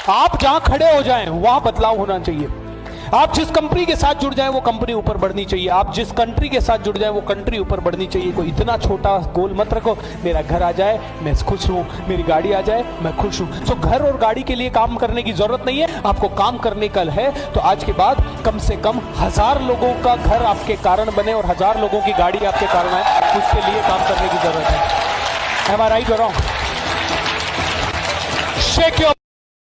आप जहां खड़े हो जाएं वहां बदलाव होना चाहिए। आप जिस कंपनी के साथ जुड़ जाएं वो कंपनी ऊपर बढ़नी चाहिए। आप जिस कंट्री के साथ जुड़ जाएं वो कंट्री ऊपर बढ़नी चाहिए। कोई इतना छोटा गोल मत रखो, मेरा घर आ जाए मैं खुश हूं, मेरी गाड़ी आ जाए मैं खुश हूं। तो घर और गाड़ी के लिए काम करने की जरूरत नहीं है। आपको काम करने का है तो आज के बाद कम से कम 1000 लोगों का घर आपके कारण बने और 1000 लोगों की गाड़ी आपके कारण आए, उसके लिए काम करने की जरूरत है। Am I right or wrong? Shake your